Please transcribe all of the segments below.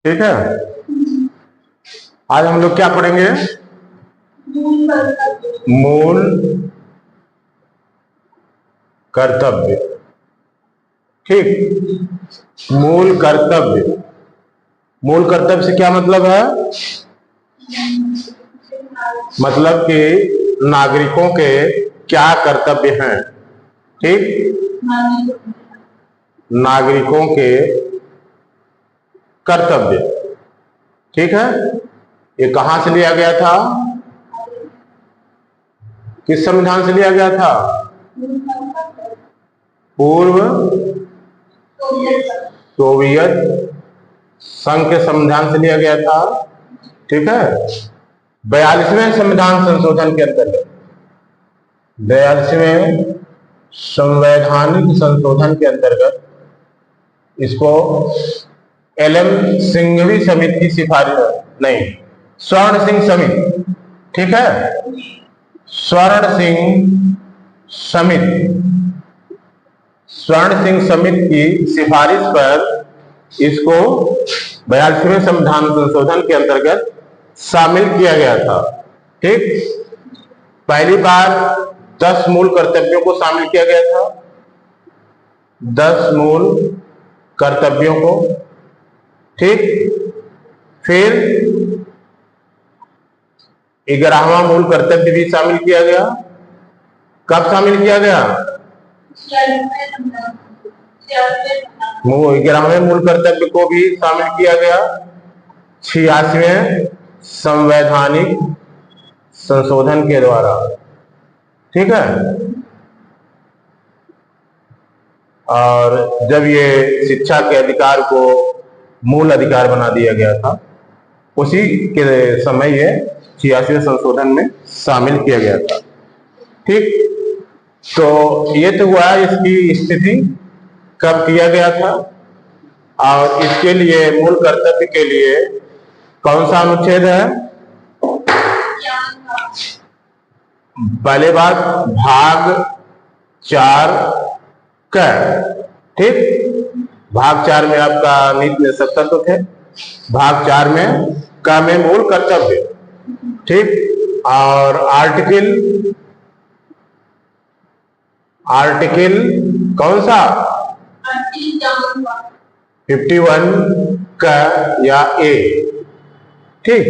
ठीक है। आज हम लोग क्या पढ़ेंगे? मूल कर्तव्य। ठीक, मूल कर्तव्य। मूल कर्तव्य से क्या मतलब है? मतलब कि नागरिकों के क्या कर्तव्य हैं। ठीक, नागरिकों के कर्तव्य। ठीक है। ये कहां से लिया गया था? किस संविधान से लिया गया था? पूर्व सोवियत संघ के संविधान से लिया गया था। ठीक है। 42वें संविधान संशोधन के अंतर्गत, 42वें संवैधानिक संशोधन के अंतर्गत इसको एल.एम. सिंघवी समिति की सिफारिश, नहीं, स्वर्ण सिंह समिति, ठीक है, स्वर्ण सिंह समिति, स्वर्ण सिंह समिति की सिफारिश पर इसको 42वें संविधान संशोधन के अंतर्गत शामिल किया गया था। ठीक, पहली बार 10 मूल कर्तव्यों को शामिल किया गया था, 10 मूल कर्तव्यों को। ठीक, फिर 11वां मूल कर्तव्य भी शामिल किया गया। कब शामिल किया गया? 11वें मूल कर्तव्य को भी शामिल किया गया 86वें संवैधानिक संशोधन के द्वारा। ठीक है। और जब ये शिक्षा के अधिकार को मूल अधिकार बना दिया गया था, उसी के समय ये 86वें संशोधन में शामिल किया गया था। ठीक, तो ये तो हुआ इसकी स्थिति कब किया गया था। और इसके लिए मूल कर्तव्य के लिए कौन सा अनुच्छेद है? पहले बात भाग 4 का। ठीक, भाग 4 में आपका नीति निषेध तत्व थे, भाग 4 में का में मूल कर्तव्य। ठीक, और आर्टिकल कौन सा? 51 का या ए। ठीक,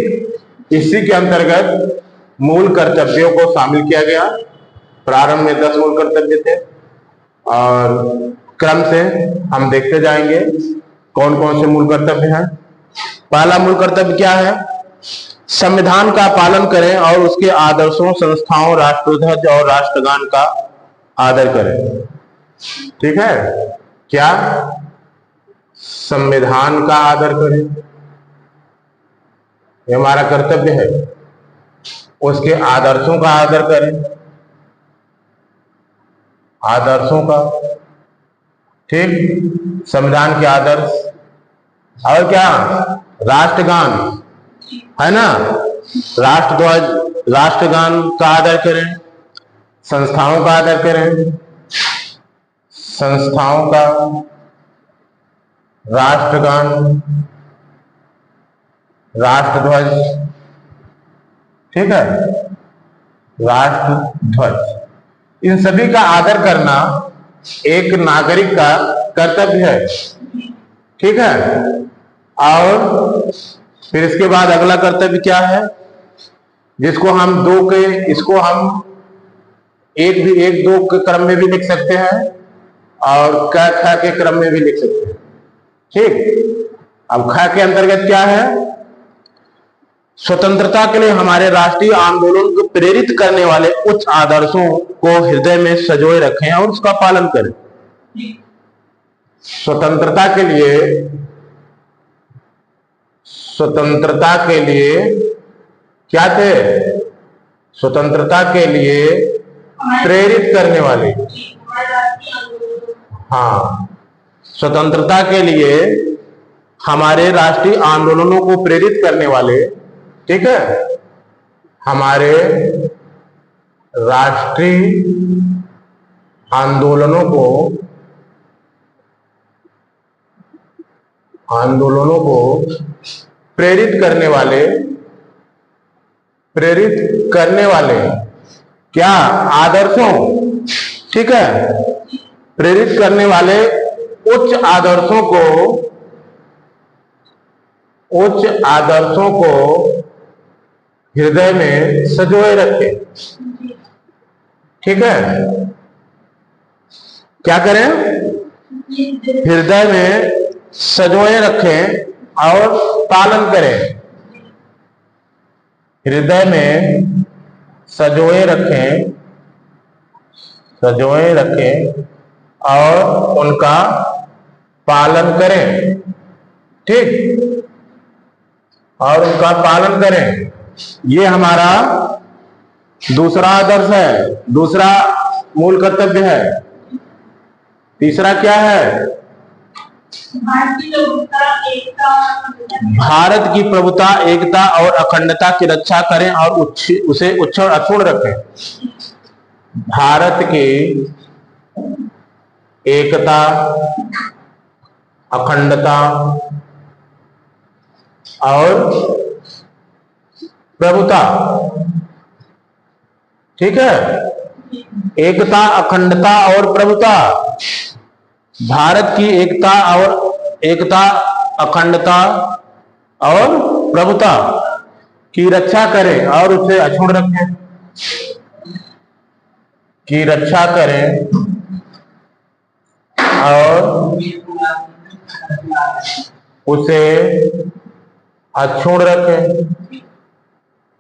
इसी के अंतर्गत मूल कर्तव्यों को शामिल किया गया। प्रारंभ में 10 मूल कर्तव्य थे और क्रम से हम देखते जाएंगे कौन कौन से मूल कर्तव्य हैं। पहला मूल कर्तव्य क्या है? संविधान का पालन करें और उसके आदर्शों, संस्थाओं, राष्ट्रध्वज और राष्ट्रगान का आदर करें। ठीक है, क्या? संविधान का आदर करें, ये हमारा कर्तव्य है। उसके आदर्शों का आदर करें, आदर्शों का। ठीक, संविधान के आदर्श। और क्या? राष्ट्रगान, है ना, राष्ट्रध्वज, राष्ट्रगान का आदर करें, संस्थाओं का आदर करें, संस्थाओं का, राष्ट्रगान, राष्ट्रध्वज। ठीक है, राष्ट्रध्वज, इन सभी का आदर करना एक नागरिक का कर्तव्य है। ठीक है। और फिर इसके बाद अगला कर्तव्य क्या है, जिसको हम इसको हम एक दो के क्रम में भी लिख सकते हैं और क ख के क्रम में भी लिख सकते हैं। ठीक, अब ख के अंतर्गत क्या है? स्वतंत्रता के लिए हमारे राष्ट्रीय आंदोलन को प्रेरित करने वाले उच्च आदर्शों को हृदय में संजोए रखें और उसका पालन करें। स्वतंत्रता के लिए क्या थे? स्वतंत्रता के लिए प्रेरित करने वाले, हाँ, स्वतंत्रता के लिए हमारे राष्ट्रीय आंदोलनों को प्रेरित करने वाले, ठीक है, हमारे राष्ट्रीय आंदोलनों को प्रेरित करने वाले क्या आदर्शों, ठीक है, प्रेरित करने वाले उच्च आदर्शों को हृदय में संजोए रखे। ठीक है, क्या करें? हृदय में संजोए रखें और पालन करें। हृदय में संजोए रखें और उनका पालन करें। ठीक, और उनका पालन करें। ये हमारा दूसरा आदर्श है, दूसरा मूल कर्तव्य है। तीसरा क्या है? भारत की प्रभुता, एकता और अखंडता की रक्षा करें और उसे अक्षुण्ण रखें। भारत की एकता, अखंडता और प्रभुता, ठीक है, एकता, अखंडता और प्रभुता, भारत की एकता, अखंडता और प्रभुता की रक्षा करें और उसे अक्षुण्ण रखें। की रक्षा करें और उसे अक्षुण्ण रखें।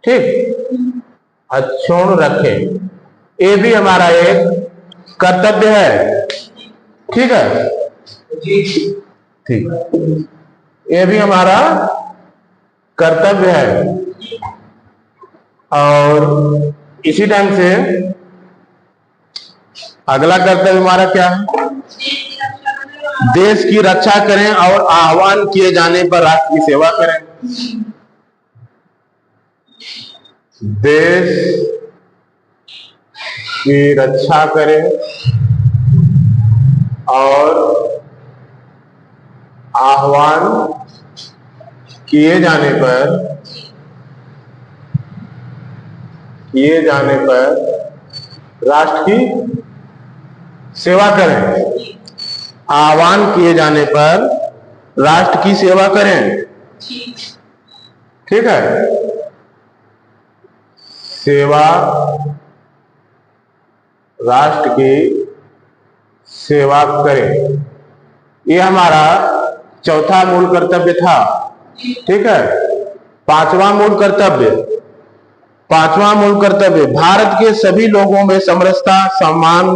ठीक, अक्षुण्ण रखें। ये भी हमारा एक कर्तव्य है। ठीक है, ठीक, ये भी हमारा कर्तव्य है। और इसी टाइम से अगला कर्तव्य हमारा क्या है? देश की रक्षा करें और आह्वान किए जाने पर राष्ट्र की सेवा करें। देश की रक्षा करें और आह्वान किए जाने पर राष्ट्र की सेवा करें। आह्वान किए जाने पर राष्ट्र की सेवा करें। ठीक है, सेवा, राष्ट्र की सेवा करें। ये हमारा चौथा मूल कर्तव्य था। ठीक है, पांचवा मूल कर्तव्य भारत के सभी लोगों में समरसता, सम्मान,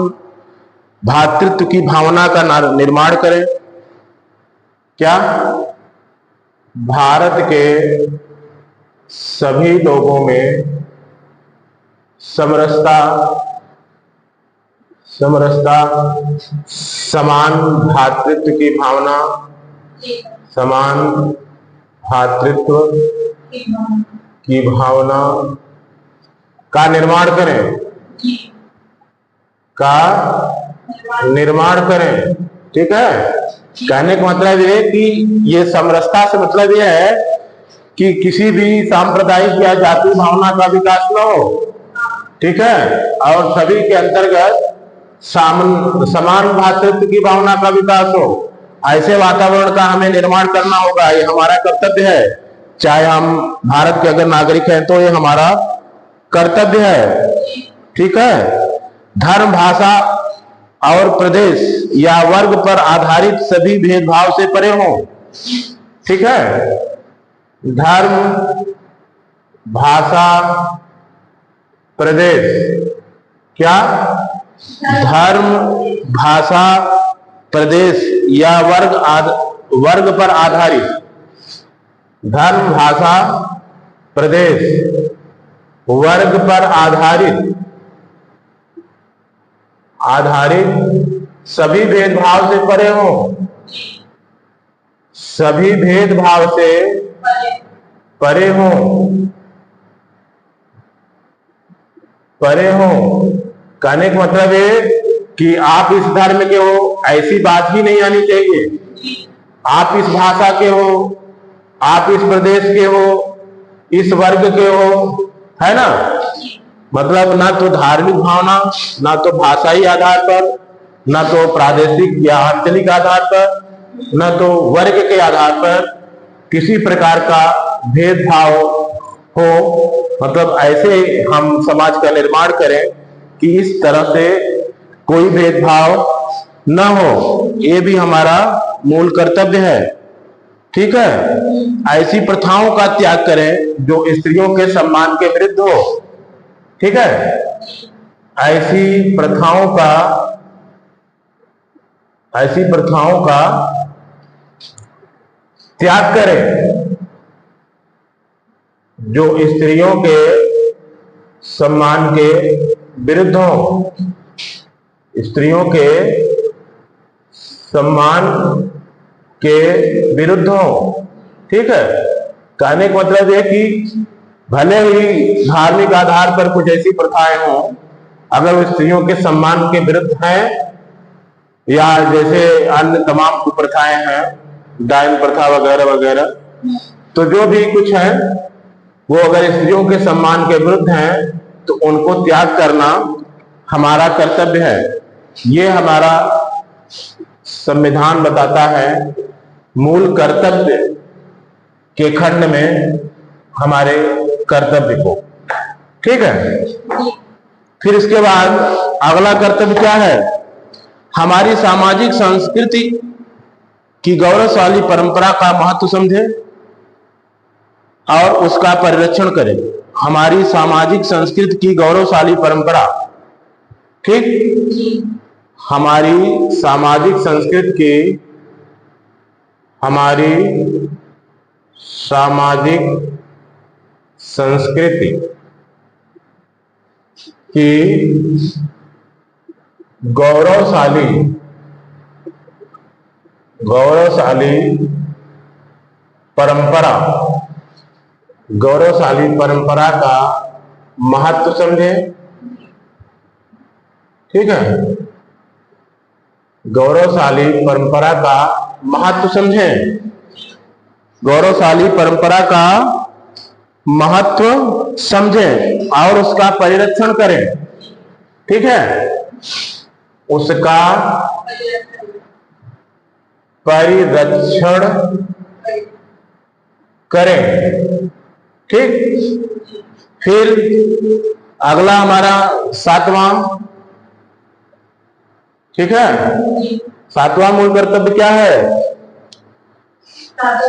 भ्रातृत्व की भावना का निर्माण करें। क्या? भारत के सभी लोगों में समरसता, समान भ्रातृत्व की भावना, समान भ्रातृत्व की भावना का निर्माण करें। ठीक है, कहने का मतलब ये कि ये समरसता से मतलब ये है कि किसी भी सांप्रदायिक या जाति भावना का विकास न हो। ठीक है, और सभी के अंतर्गत समान भ्रातृत्व की भावना का विकास हो। ऐसे वातावरण का हमें निर्माण करना होगा। ये हमारा कर्तव्य है। चाहे हम भारत के अगर नागरिक हैं तो ये हमारा कर्तव्य है। ठीक है, धर्म, भाषा और प्रदेश या वर्ग पर आधारित सभी भेदभाव से परे हो। ठीक है, धर्म, भाषा, प्रदेश, क्या? धर्म, भाषा, प्रदेश या वर्ग पर आधारित, धर्म, भाषा, प्रदेश, वर्ग पर आधारित सभी भेदभाव से परे हो। सभी भेदभाव से परे हो। कहने का मतलब है कि आप इस धर्म के हो, ऐसी बात ही नहीं आनी चाहिए। आप इस भाषा के हो, आप इस प्रदेश के हो, इस वर्ग के हो, है ना। मतलब ना तो धार्मिक भावना, ना तो भाषाई आधार पर, ना तो प्रादेशिक या आंचलिक आधार पर, ना तो वर्ग के आधार पर किसी प्रकार का भेदभाव हो। मतलब ऐसे हम समाज का निर्माण करें कि इस तरह से कोई भेदभाव न हो, ये भी हमारा मूल कर्तव्य है। ठीक है। ऐसी प्रथाओं का त्याग करें जो स्त्रियों के सम्मान के विरुद्ध हो। ठीक है। ऐसी प्रथाओं का त्याग करें जो स्त्रियों के सम्मान के विरुद्ध हो, स्त्रियों के सम्मान के विरुद्ध हो। ठीक है। कहने का मतलब है कि भले ही धार्मिक आधार पर कुछ ऐसी प्रथाएं हों, अगर वो स्त्रियों के सम्मान के विरुद्ध हैं, या जैसे अन्य तमाम कुप्रथाएं हैं, डायन प्रथा वगैरह वगैरह, तो जो भी कुछ है वो अगर स्त्रियों के सम्मान के विरुद्ध हैं तो उनको त्याग करना हमारा कर्तव्य है। ये हमारा संविधान बताता है मूल कर्तव्य के खंड में हमारे कर्तव्य को। ठीक है। फिर इसके बाद अगला कर्तव्य क्या है? हमारी सामाजिक संस्कृति की गौरवशाली परंपरा का महत्व समझे और उसका परिरक्षण करें। हमारी सामाजिक संस्कृति की गौरवशाली परंपरा, ठीक, हमारी सामाजिक संस्कृति की, हमारी सामाजिक संस्कृति की गौरवशाली परंपरा का महत्व समझे। ठीक है। गौरवशाली परंपरा का महत्व समझें, गौरवशाली परंपरा का महत्व समझें और उसका परिरक्षण करें। ठीक है। उसका परिरक्षण करें। ठीक। फिर अगला हमारा सातवां, ठीक है, सातवां मूल कर्तव्य क्या है?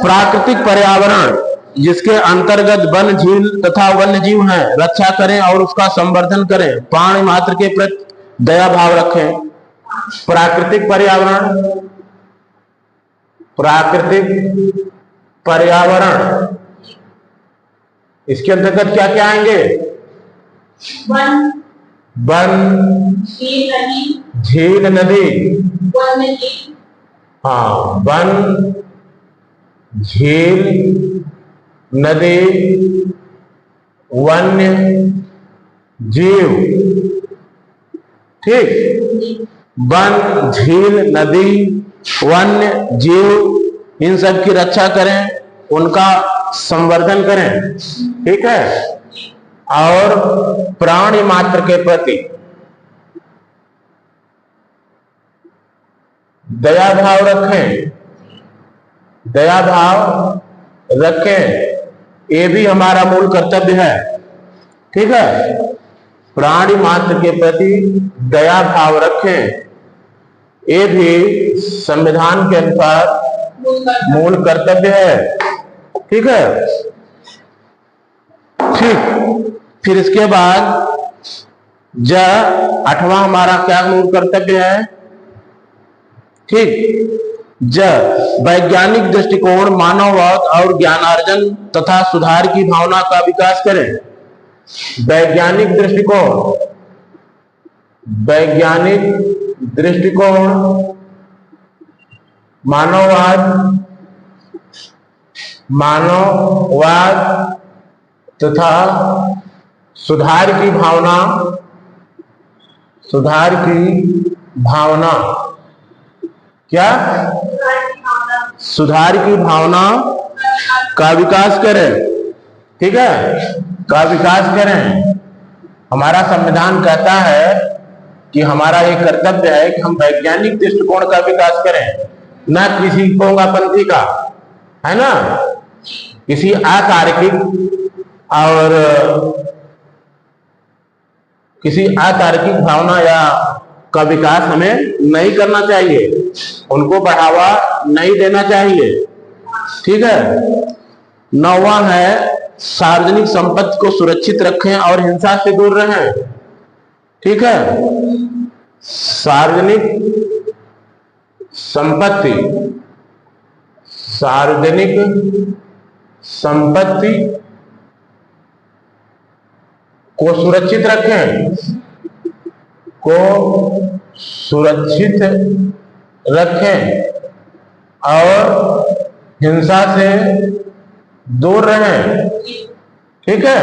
प्राकृतिक पर्यावरण जिसके अंतर्गत वन, झील तथा वन्य जीव हैं, रक्षा करें और उसका संवर्धन करें। प्राणी मात्र के प्रति दया भाव रखें। प्राकृतिक पर्यावरण इसके अंतर्गत क्या क्या आएंगे? वन, झील, नदी, हाँ, वन, झील, नदी, वन्य जीव। ठीक। वन, झील, नदी, वन्य जीव, इन सब की रक्षा करें, उनका संवर्धन करें। ठीक है। और प्राणी मात्र के प्रति दया भाव रखें, दया भाव रखें। ये भी हमारा मूल कर्तव्य है। ठीक है। प्राणी मात्र के प्रति दया भाव रखें, ये भी संविधान के अनुसार मूल कर्तव्य है। ठीक है। ठीक। फिर इसके बाद आठवां हमारा क्या मूल कर्तव्य है? ठीक। वैज्ञानिक दृष्टिकोण, मानववाद और ज्ञानार्जन तथा सुधार की भावना का विकास करें। वैज्ञानिक दृष्टिकोण, मानववाद तथा सुधार की भावना, क्या? सुधार की भावना का विकास करें। ठीक है, का विकास करें। हमारा संविधान कहता है कि हमारा ये कर्तव्य है कि हम वैज्ञानिक दृष्टिकोण का विकास करें, न किसी पोंगापंथी का, है ना, किसी अतार्किक और किसी अतार्किक भावना या का विकास हमें नहीं करना चाहिए, उनको बढ़ावा नहीं देना चाहिए। ठीक है। 9वां है सार्वजनिक संपत्ति को सुरक्षित रखें और हिंसा से दूर रहें। ठीक है, सार्वजनिक संपत्ति को सुरक्षित रखें, और हिंसा से दूर रहें। ठीक है,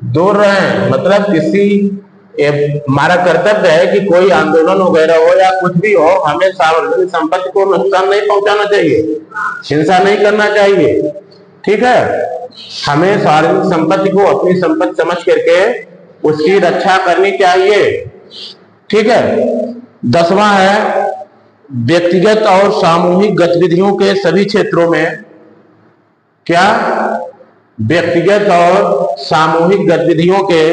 दूर रहें मतलब हमारा कर्तव्य है कि कोई आंदोलन वगैरह हो या कुछ भी हो, हमें सार्वजनिक संपत्ति को नुकसान नहीं पहुंचाना चाहिए, हिंसा नहीं करना चाहिए। ठीक है, हमें सार्वजनिक संपत्ति को अपनी संपत्ति समझ करके उसकी रक्षा करनी चाहिए। ठीक है। 10वां है व्यक्तिगत और सामूहिक गतिविधियों के सभी क्षेत्रों में, क्या, व्यक्तिगत और सामूहिक गतिविधियों के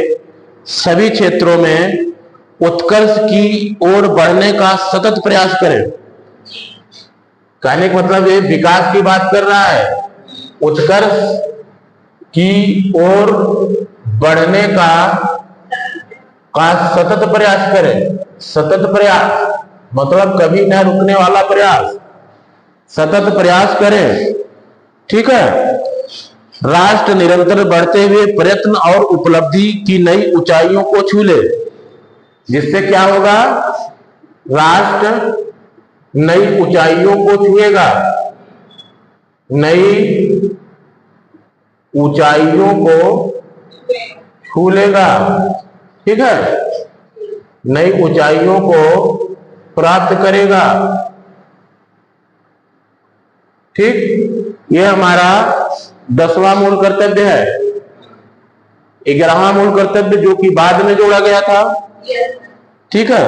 सभी क्षेत्रों में उत्कर्ष की ओर बढ़ने का सतत प्रयास करें। कहने का मतलब ये विकास की बात कर रहा है, उत्कर्ष की ओर बढ़ने का सतत प्रयास करें। सतत प्रयास मतलब कभी न रुकने वाला प्रयास, सतत प्रयास करें। ठीक है। राष्ट्र निरंतर बढ़ते हुए प्रयत्न और उपलब्धि की नई ऊंचाइयों को छू ले, जिससे क्या होगा, राष्ट्र नई ऊंचाइयों को छुएगा, नई ऊंचाइयों को छू लेगा। ठीक है, नई ऊंचाइयों को प्राप्त करेगा। ठीक, ये हमारा 10वां मूल कर्तव्य है। 11वां मूल कर्तव्य जो कि बाद में जोड़ा गया था। ठीक है,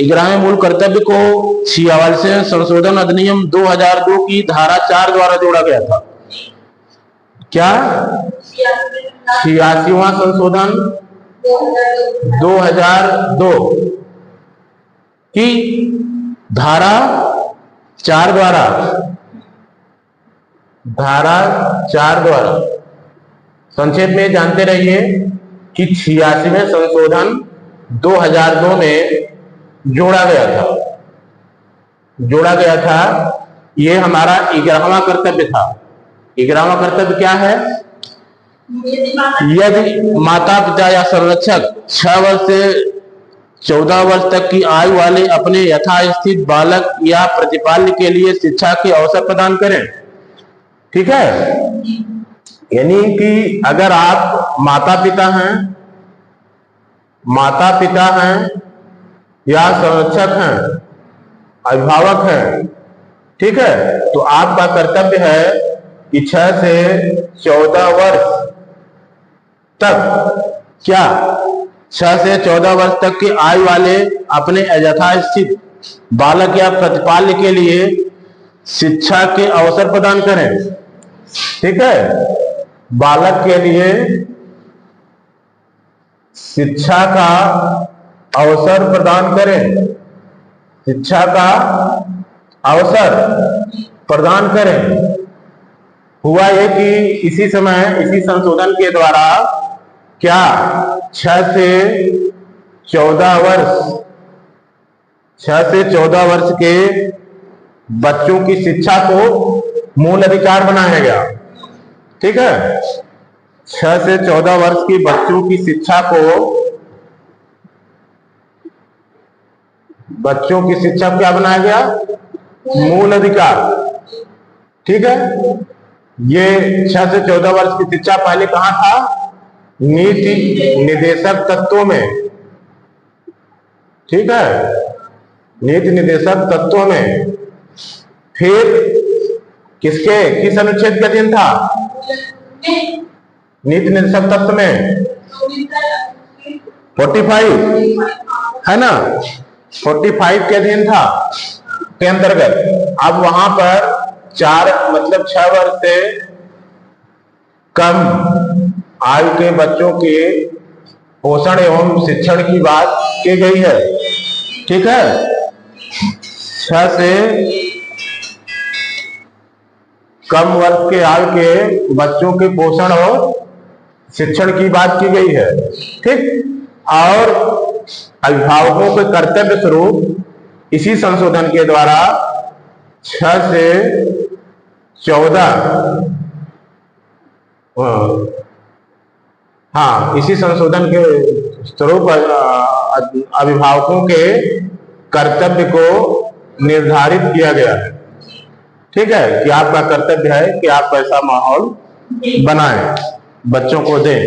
11वें मूल कर्तव्य को 46वें संशोधन अधिनियम 2002 की धारा 4 द्वारा जोड़ा गया था। क्या, 86वां संशोधन 2002 की धारा 4 द्वारा, संक्षेप में जानते रहिए कि 86वें संशोधन 2002 में जोड़ा गया था। ये हमारा 11वां कर्तव्य था। 11वां कर्तव्य क्या है, यदि माता पिता या संरक्षक 6 वर्ष से 14 वर्ष तक की आयु वाले अपने यथास्थित बालक या प्रतिपाल्य के लिए शिक्षा के अवसर प्रदान करें। ठीक है, यानी कि अगर आप माता पिता हैं या संरक्षक हैं, अभिभावक हैं, ठीक है, तो आपका कर्तव्य है कि 6 से 14 वर्ष तक, क्या, 6 से 14 वर्ष तक की आयु वाले अपने यथास्थित बालक या प्रतिपाल्य के लिए शिक्षा के अवसर प्रदान करें। ठीक है, बालक के लिए शिक्षा का अवसर प्रदान करें, शिक्षा का अवसर प्रदान करें। हुआ ये कि इसी संशोधन के द्वारा क्या 6 से 14 वर्ष के बच्चों की शिक्षा को मूल अधिकार बनाया गया। ठीक है, 6 से 14 वर्ष की बच्चों की शिक्षा क्या बनाया गया, मूल अधिकार। ठीक है, ये 6 से 14 वर्ष की शिक्षा पहले कहां था, नीति निर्देशक तत्वों में। ठीक है, नीति निर्देशक तत्वों में। फिर किस अनुच्छेद के अधीन था? नीति निर्देशक तत्व में 45 है ना, 45 के अधीन था के अंतर्गत। अब वहां पर 6 वर्ष से कम आयु के बच्चों के पोषण एवं शिक्षण की बात की गई है। ठीक है, 6 से कम वर्ष के आयु के बच्चों के पोषण और शिक्षण की बात की गई है। ठीक, और अभिभावकों के कर्तव्य स्वरूप इसी संशोधन के द्वारा 6 से 14 इसी संशोधन के स्वरूप अभिभावकों के कर्तव्य को निर्धारित किया गया है। ठीक है, कि आपका कर्तव्य है कि आप ऐसा माहौल बनाएं, बच्चों को दें।